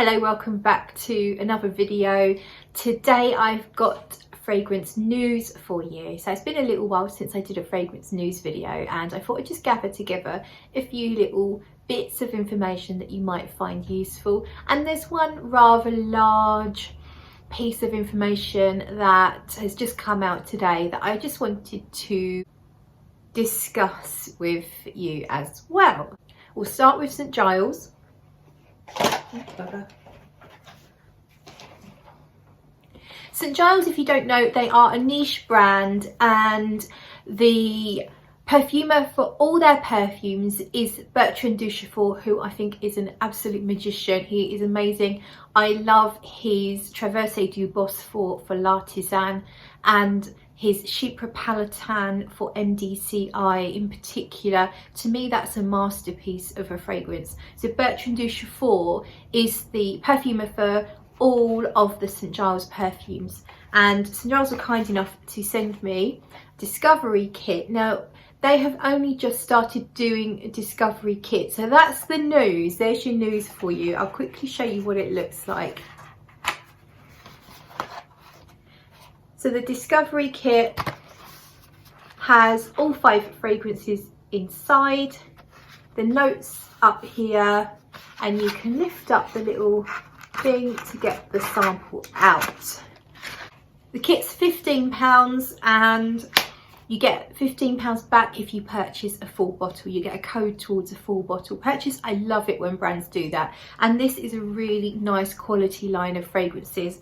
Hello, welcome back to another video. Today I've got fragrance news for you. So it's been a little while since I did a fragrance news video, and I thought I'd just gather together a few little bits of information that you might find useful. And there's one rather large piece of information that has just come out today that I just wanted to discuss with you as well. We'll start with St. Giles. St. Giles, if you don't know, they are a niche brand, and the perfumer for all their perfumes is Bertrand Duchefort, who I think is an absolute magician. He is amazing. I love his Traversée du Bosphore for L'Artisan and his Chypre Palatin for MDCI in particular. To me, that's a masterpiece of a fragrance. So Bertrand Duchefort is the perfumer for all of the St. Giles perfumes, and St. Giles were kind enough to send me a Discovery Kit. Now, they have only just started doing a Discovery Kit, so that's the news. There's your news for you. I'll quickly show you what it looks like. So the Discovery Kit has all 5 fragrances inside, the notes up here, and you can lift up the little thing to get the sample out. The kit's £15 and you get £15 back if you purchase a full bottle. You get a code towards a full bottle purchase. I love it when brands do that, and this is a really nice quality line of fragrances.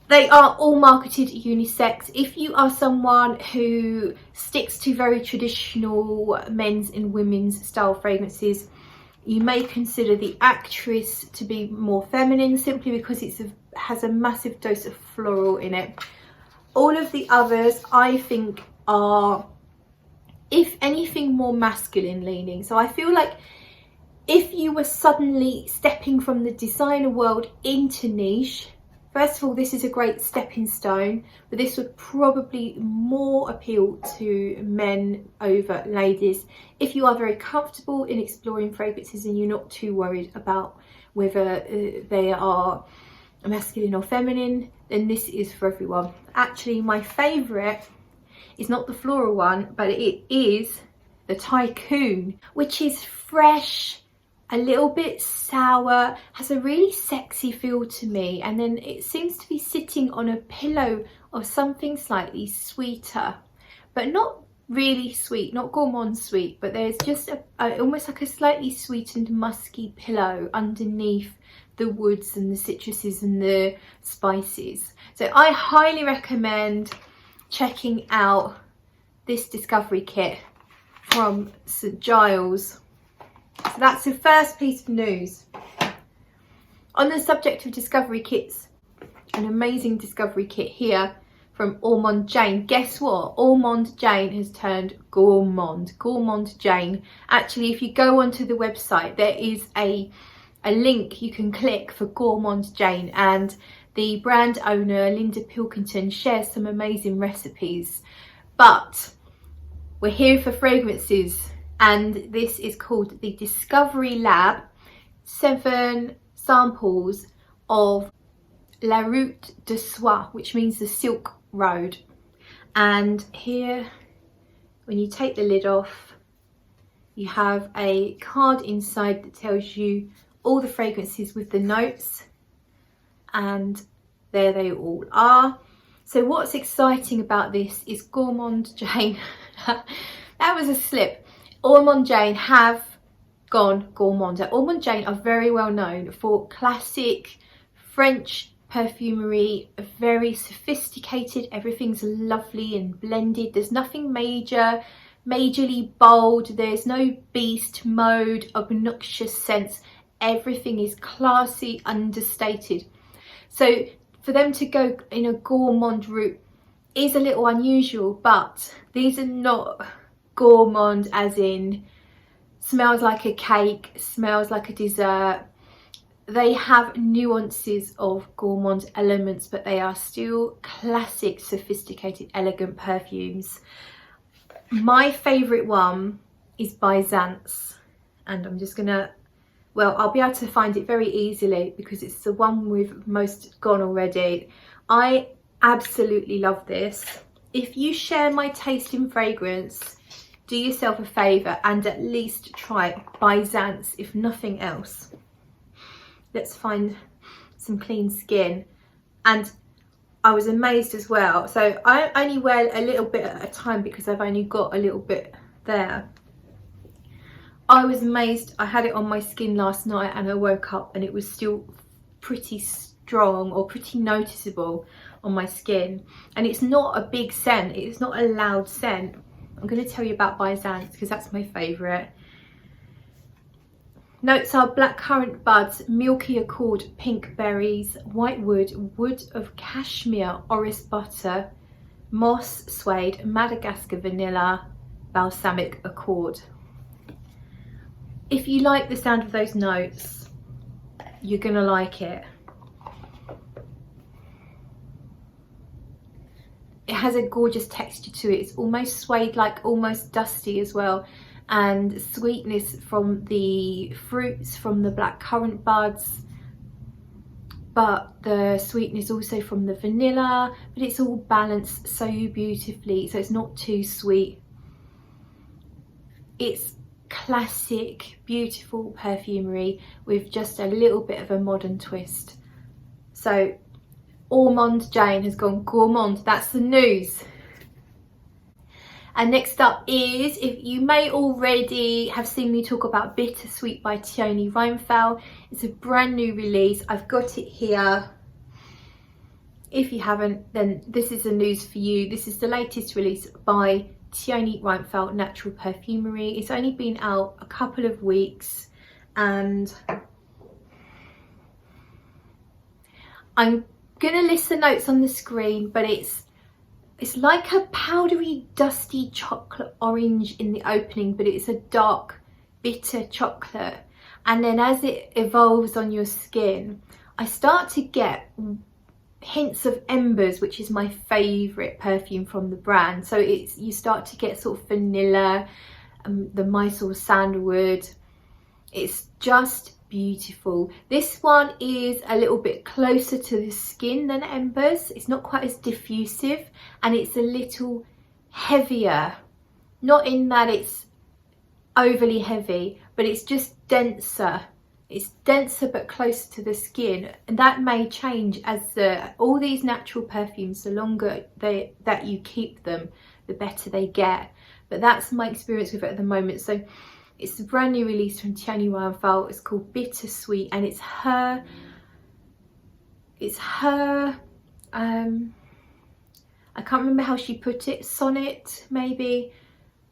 They are all marketed unisex. If you are someone who sticks to very traditional men's and women's style fragrances, you may consider the Actress to be more feminine, simply because it has a massive dose of floral in it. All of the others I think are, if anything, more masculine leaning. So I feel like if you were suddenly stepping from the designer world into niche, first of all, this is a great stepping stone, but this would probably more appeal to men over ladies. If you are very comfortable in exploring fragrances and you're not too worried about whether they are masculine or feminine, then this is for everyone. Actually, my favourite is not the floral one, but it is the Tycoon, which is fresh, a little bit sour, has a really sexy feel to me, and then it seems to be sitting on a pillow of something slightly sweeter, but not really sweet, not gourmand sweet, but there's just almost like a slightly sweetened musky pillow underneath the woods and the citruses and the spices. So I highly recommend checking out this Discovery Kit from St. Giles. So that's the first piece of news. On the subject of Discovery Kits, an amazing Discovery Kit here from Ormond Jane. Guess what? Ormond Jane has turned gourmand. Gourmand Jane. Actually, if you go onto the website, there is a link you can click for Gourmand Jane, and the brand owner, Linda Pilkington, shares some amazing recipes. But we're here for fragrances, and this is called the Discovery Lab. 7 samples of La Route de Soie, which means the Silk Road. And here, when you take the lid off, you have a card inside that tells you all the fragrances with the notes, and there they all are. So what's exciting about this is Gourmand Jane, that was a slip. Ormond Jane have gone gourmand. Ormond Jane are very well known for classic French perfumery, very sophisticated, everything's lovely and blended. There's nothing majorly bold, there's no beast mode, obnoxious scents. Everything is classy, understated. So for them to go in a gourmand route is a little unusual, but these are not gourmand as in smells like a cake, smells like a dessert. They have nuances of gourmand elements, but they are still classic, sophisticated, elegant perfumes. My favourite one is by Zance, and I'm just gonna well, I'll be able to find it very easily because it's the one with most gone already. I absolutely love this. If you share my taste in fragrance, do yourself a favour and at least try Byzance, if nothing else. Let's find some clean skin. And I was amazed as well. So I only wear a little bit at a time because I've only got a little bit there. I was amazed. I had it on my skin last night and I woke up and it was still pretty strong or pretty noticeable on my skin. And it's not a big scent. It's not a loud scent. I'm going to tell you about Byzance because that's my favourite. Notes are blackcurrant buds, milky accord, pink berries, white wood, wood of cashmere, orris butter, moss, suede, Madagascar vanilla, balsamic accord. If you like the sound of those notes, you're gonna like it. It has a gorgeous texture to it. It's almost suede-like, almost dusty as well. And sweetness from the fruits, from the blackcurrant buds, but the sweetness also from the vanilla, but it's all balanced so beautifully, so it's not too sweet. It's classic, beautiful perfumery with just a little bit of a modern twist. So Ormond Jane has gone gourmand. That's the news. And next up is, if you may already have seen me talk about Bittersweet by Tioni Reinfeld. It's a brand new release. I've got it here. If you haven't, then this is the news for you. This is the latest release by Tioni Reinfeld Natural Perfumery. It's only been out a couple of weeks and I'm gonna list the notes on the screen, but it's like a powdery dusty chocolate orange in the opening, but it's a dark bitter chocolate, and then as it evolves on your skin I start to get hints of embers, which is my favorite perfume from the brand. So you start to get sort of vanilla, the Mysore sandalwood. It's just beautiful. This one is a little bit closer to the skin than embers. It's not quite as diffusive and it's a little heavier, not in that it's overly heavy, but it's just denser. It's denser but closer to the skin, and that may change as all these natural perfumes, the longer that you keep them, the better they get. But that's my experience with it at the moment. So it's a brand new release from Tioni Reinfeld. It's called Bittersweet, and it's her I can't remember how she put it, sonnet maybe,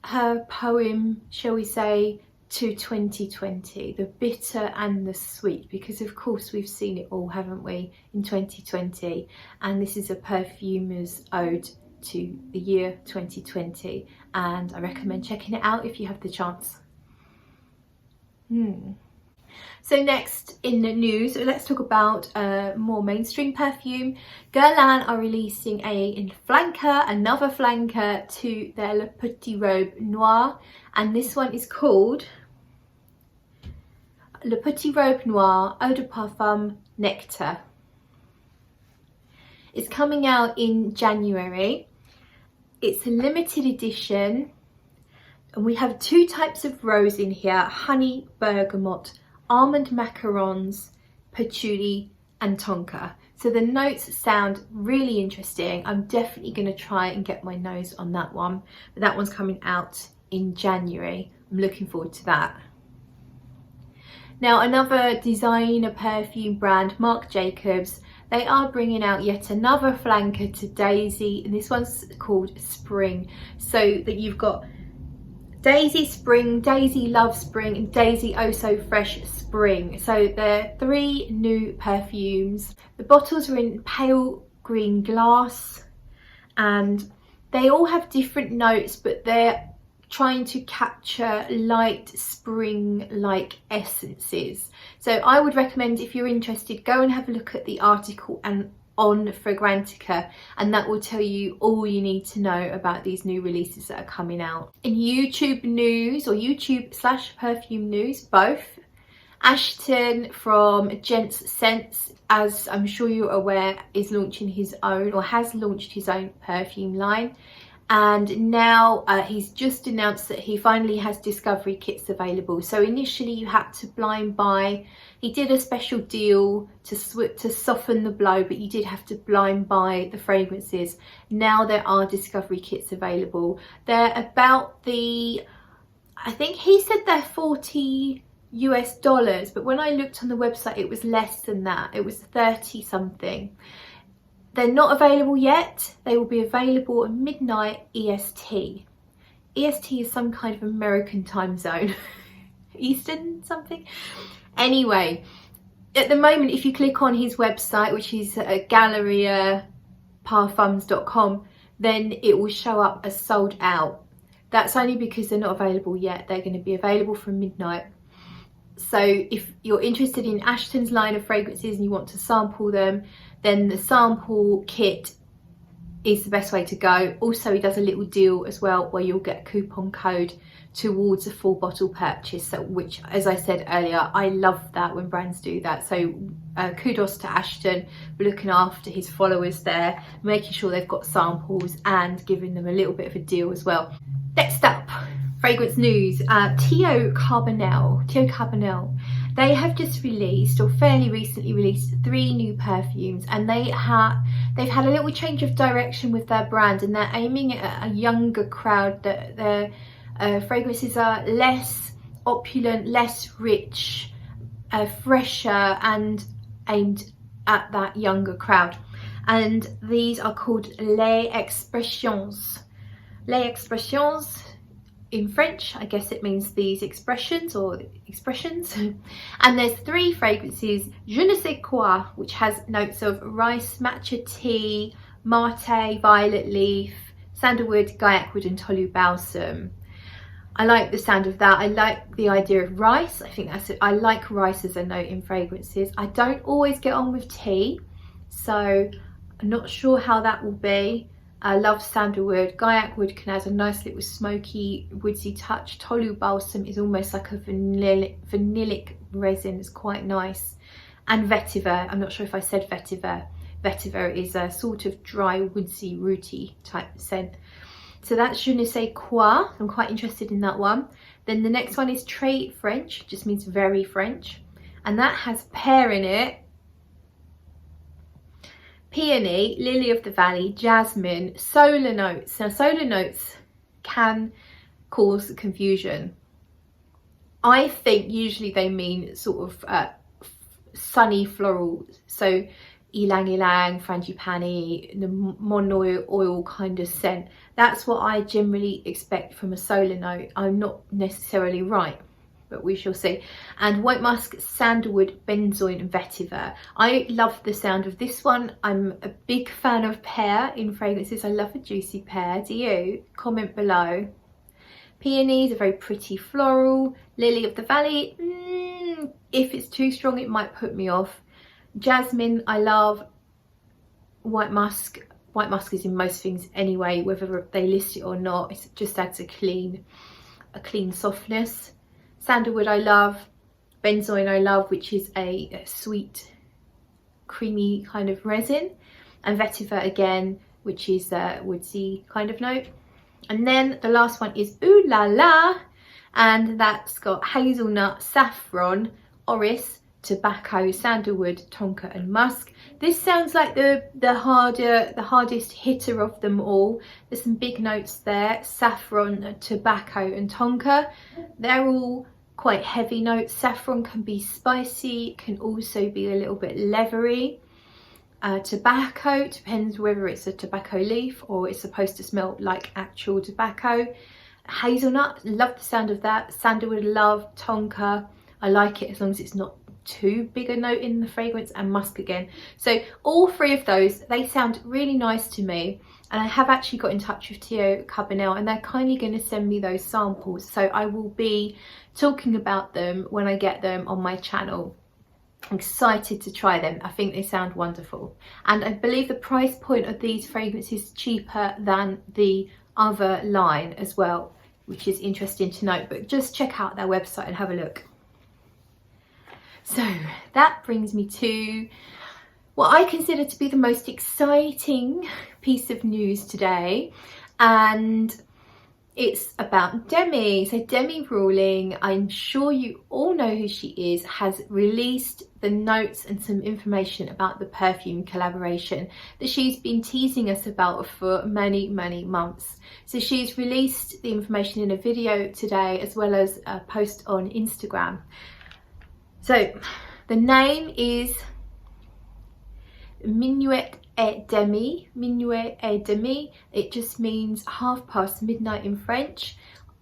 her poem, shall we say, to 2020, the bitter and the sweet, because of course we've seen it all, haven't we, in 2020, and this is a perfumer's ode to the year 2020, and I recommend checking it out if you have the chance. So next in the news, let's talk about more mainstream perfume. Guerlain are releasing another flanker to their Le Petite Robe Noir, and this one is called Le Petite Robe Noir Eau de Parfum Nectar. It's coming out in January. It's a limited edition, and we have two types of rose in here: honey bergamot, almond macarons, patchouli and tonka. So the notes sound really interesting. I'm definitely going to try and get my nose on that one, but that one's coming out in January. I'm looking forward to that. Now, another designer perfume brand, Marc Jacobs, they are bringing out yet another flanker to Daisy, and this one's called Spring. So that you've got Daisy Spring, Daisy Love Spring and Daisy Oh So Fresh Spring. So they're three new perfumes. The bottles are in pale green glass and they all have different notes, but they're trying to capture light spring-like essences. So I would recommend, if you're interested, go and have a look at the article and on Fragrantica, and that will tell you all you need to know about these new releases that are coming out. In YouTube news, or YouTube/perfume news, both, Ashton from Gents Scents, as I'm sure you're aware, is launching his own, or has launched his own perfume line. And now he's just announced that he finally has discovery kits available. So initially you had to blind buy. He did a special deal to soften the blow, but you did have to blind buy the fragrances. Now there are discovery kits available. They're about the, I think he said they're $40 US, but when I looked on the website it was less than that. It was 30 something. They're not available yet. They will be available at midnight EST. EST is some kind of American time zone. Eastern something. Anyway, at the moment, if you click on his website, which is GalleriaParfums.com, then it will show up as sold out. That's only because they're not available yet. They're going to be available from midnight. So if you're interested in Ashton's line of fragrances and you want to sample them, then the sample kit is the best way to go. Also, he does a little deal as well where you'll get a coupon code towards a full bottle purchase, so, which, as I said earlier, I love that when brands do that. So kudos to Ashton for looking after his followers there, making sure they've got samples and giving them a little bit of a deal as well. Next up, fragrance news. Theo Carbonell. They have just released, or fairly recently released, 3 new perfumes, and they've had a little change of direction with their brand, and they're aiming at a younger crowd. That their fragrances are less opulent, less rich, fresher, and aimed at that younger crowd. And these are called Les Expressions. Les Expressions. In French, I guess it means these expressions or expressions. And there's 3 fragrances. Je ne sais quoi, which has notes of rice, matcha tea, mate, violet leaf, sandalwood, gaiac wood and tolu balsam. I like the sound of that. I like the idea of rice. I think that's it. I like rice as a note in fragrances. I don't always get on with tea, so I'm not sure how that will be. I love sandalwood. Gaiac wood can add a nice little smoky, woodsy touch. Tolu balsam is almost like a vanillic resin. It's quite nice. And vetiver. I'm not sure if I said vetiver. Vetiver is a sort of dry, woodsy, rooty type scent. So that's Je ne sais quoi. I'm quite interested in that one. Then the next one is Tre French, just means very French. And that has pear in it, peony, lily of the valley, jasmine, solar notes. Now solar notes can cause confusion. I think usually they mean sort of sunny floral, so ylang ylang, frangipani, the monoi oil kind of scent. That's what I generally expect from a solar note. I'm not necessarily right, but we shall see. And white musk, sandalwood, benzoin and vetiver. I love the sound of this one. I'm a big fan of pear in fragrances. I love a juicy pear. Do you? Comment below. Peonies, a very pretty floral. Lily of the valley, if it's too strong it might put me off. Jasmine, I love. White musk is in most things anyway, whether they list it or not. It just adds a clean softness. Sandalwood I love. Benzoin I love, which is a sweet, creamy kind of resin. And vetiver again, which is a woodsy kind of note. And then the last one is Ooh La La, and that's got hazelnut, saffron, orris, tobacco, sandalwood, tonka and musk. This sounds like the hardest hitter of them all. There's some big notes there: saffron, tobacco and tonka. They're all quite heavy notes. Saffron can be spicy, can also be a little bit leathery. Tobacco, depends whether it's a tobacco leaf or it's supposed to smell like actual tobacco. Hazelnut, love the sound of that. Sandalwood, love. Tonka, I like it as long as it's not too big a note in the fragrance. And musk again. So all 3 of those, they sound really nice to me, and I have actually got in touch with Theo Carbonell and they're kindly going to send me those samples, so I will be talking about them when I get them on my channel. I'm excited to try them. I think they sound wonderful, and I believe the price point of these fragrances is cheaper than the other line as well, which is interesting to note. But just check out their website and have a look. So that brings me to what I consider to be the most exciting piece of news today, and it's about Demi. So Demi Rawling, I'm sure you all know who she is, has released the notes and some information about the perfume collaboration that she's been teasing us about for many months. So she's released the information in a video today, as well as a post on Instagram. So the name is Minuit et Demi. Minuit et Demi. It just means half past midnight in French.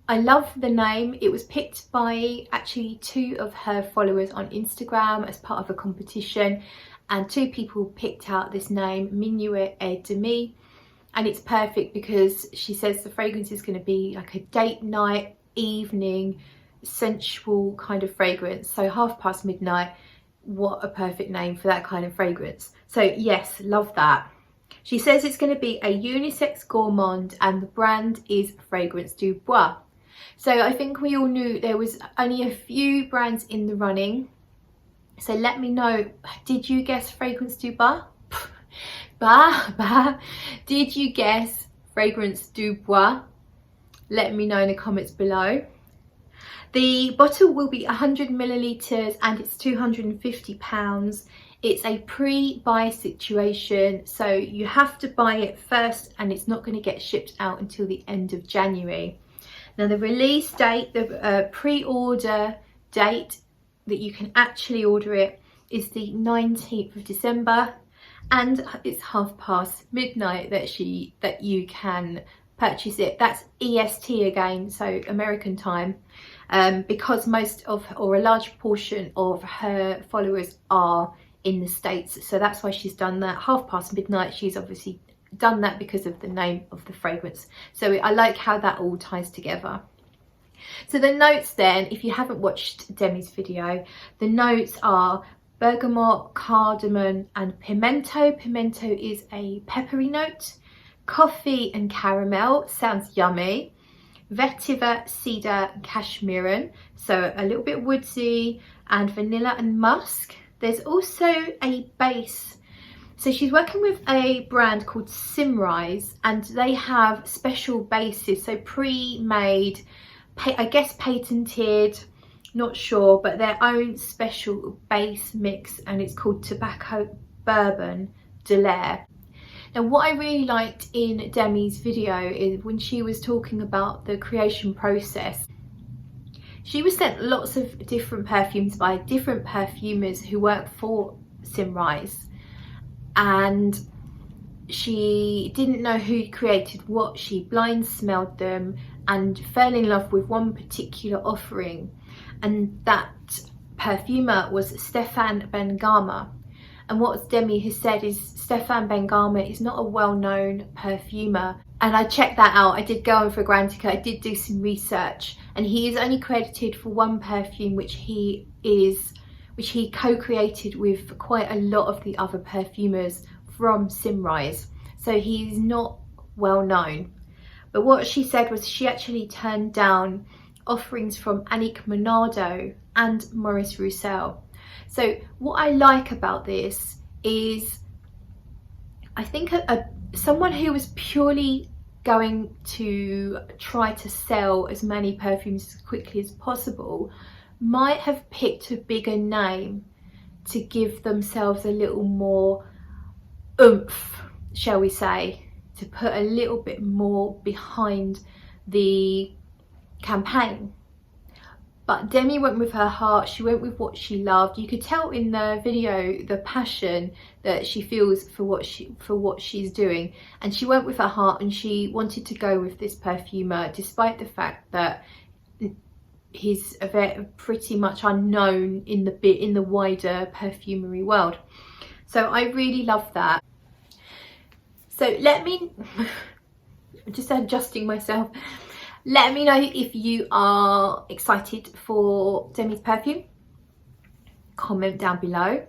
I love the name. It was picked by actually 2 of her followers on Instagram as part of a competition, and 2 people picked out this name, Minuit et Demi, and it's perfect because she says the fragrance is going to be like a date night, evening, sensual kind of fragrance. So half past midnight, what a perfect name for that kind of fragrance. So yes, love that. She says it's going to be a unisex gourmand, and the brand is Fragrance Du Bois. So I think we all knew there was only a few brands in the running. So let me know, did you guess Fragrance Du Bois? Did you guess Fragrance Du Bois? Let me know in the comments below. The bottle will be 100 millilitres and it's £250. It's a pre-buy situation, so you have to buy it first and it's not going to get shipped out until the end of January. Now the release date, the pre-order date that you can actually order it is the 19th of December, and it's half past midnight that you can purchase it. That's EST again, so American time, because most of, or a large portion of her followers are in the States, so that's why she's done that half past midnight. She's obviously done that because of the name of the fragrance, so I like how that all ties together. So the notes then, if you haven't watched Demi's video, the notes are bergamot, cardamom and pimento. Pimento is a peppery note. Coffee and caramel, sounds yummy. Vetiver, cedar and cashmeran, so a little bit woodsy, and vanilla and musk. There's also a base. So she's working with a brand called Simrise, and they have special bases, so pre-made, I guess patented, not sure, but their own special base mix, and it's called Tobacco Bourbon de l'Air. Now what I really liked in Demi's video is when she was talking about the creation process. She was sent lots of different perfumes by different perfumers who work for Simrise, and she didn't know who created what. She blind smelled them and fell in love with one particular offering, and that perfumer was Stéphane Bengamma. And what Demi has said is Stéphane Bengamma is not a well-known perfumer, and I checked that out. I did go on Fragrantica, I did do some research, and he is only credited for one perfume which he co-created with quite a lot of the other perfumers from Simrise, so he's not well known. But what she said was she actually turned down offerings from Annick Monardo and Maurice Roussel. So what I like about this is, I think someone who was purely going to try to sell as many perfumes as quickly as possible might have picked a bigger name to give themselves a little more oomph, shall we say, to put a little bit more behind the campaign. But Demi went with her heart. She went with what she loved. You could tell in the video the passion that she feels for what she's doing, and she went with her heart, and she wanted to go with this perfumer despite the fact that he's pretty much unknown in the wider perfumery world. So I really love that. So let me just adjusting myself. Let me know if you are excited for Demi's perfume. Comment down below.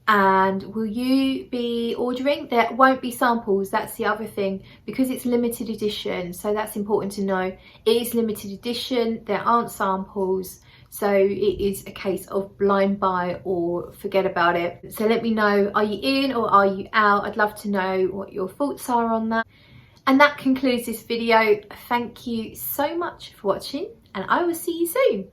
And will you be ordering? There won't be samples, that's the other thing, because it's limited edition, so that's important to know. It is limited edition, there aren't samples, So it is a case of blind buy or forget about it. So let me know, are you in or are you out? I'd love to know what your thoughts are on that. And that concludes this video. Thank you so much for watching, and I will see you soon.